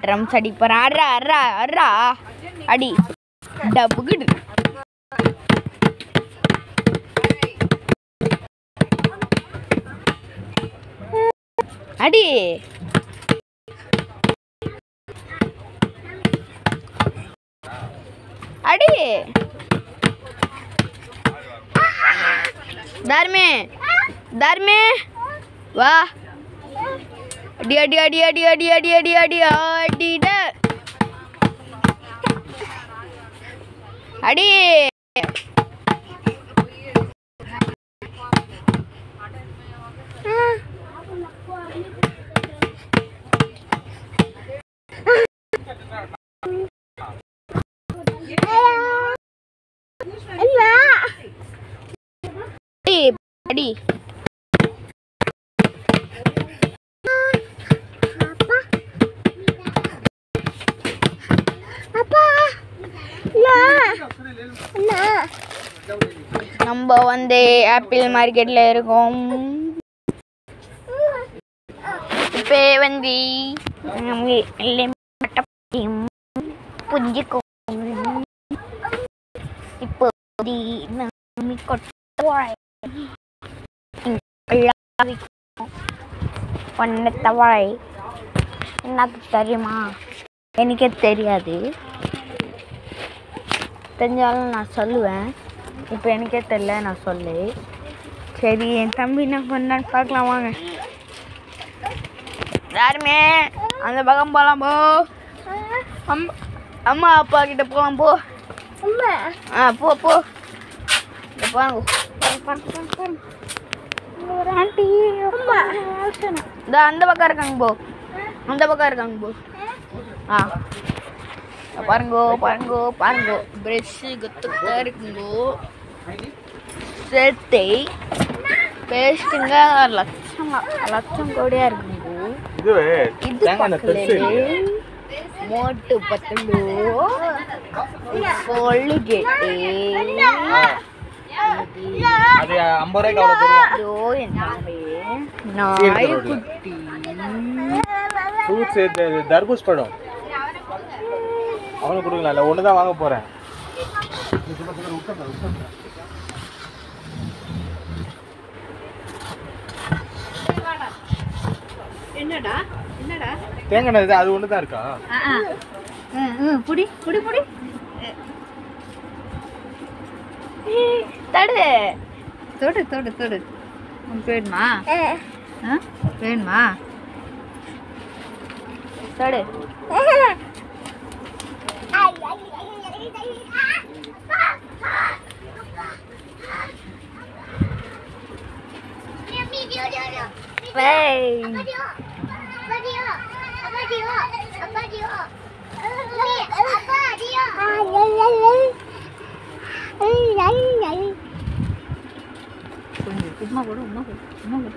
Drums அடிப்பறேன். அர்ரா அர்ரா அர்ரா அடி டபுகுடு. அடி அடி தர்மே தர்மே வா அடி அடி அடி அடி அடி அடி அடி அடி அடிட அடி அடி நம்ம வந்து ஆப்பிள் மார்க்கெட்ல இருக்கோம். இப்போ வந்து புரிஞ்சுக்கோ. இப்போ தவறை என்னது தெரியுமா? எனக்கே தெரியாது, தெரிஞ்சாலும் நான் சொல்லுவேன். இப்போ எனக்கே தெரியல, நான் சொல்லு. சரி, என் தம்பி என்ன பண்ணான்னு பார்க்கலாம் வாங்க. யாருமே அந்த பக்கம் போகலாம் போ. அம்மா அப்பா கிட்ட போகலாம் போ. போ போ பாருங்க. ஒரு ஆண்டி அந்த பக்கம் இருக்காங்க போ. அந்த பக்கம் இருக்காங்க போ. பாருங்கோ பாருங்கோ பாருங்கோ. ப்ரெஷ்ஷு கற்றுக்கிட்டா இருக்குங்கோ. சேர்த்தை பேஸ்ட்டுங்க லட்சம் லட்சம் கோடியாக இருக்குங்கோ. இது பக்கத்துலேயே மோட்டு பத்தலோ கொள்ளுகேட்டு நாய்க்குட்டி தர்பூஸ் பழம் அவனுக்கு கொடுக்கலாம். ஒண்ணுதான் வாங்க போறேன். என்னடா என்னடா தேங்காய் அது ஒண்ணுதான் இருக்கா? புடி புடி புடி தடு தொடு தொடு தொடு. வேணுமா? வேணுமா? தடு. கொஞ்சம் உமா கூட உமா கூட உமா கூட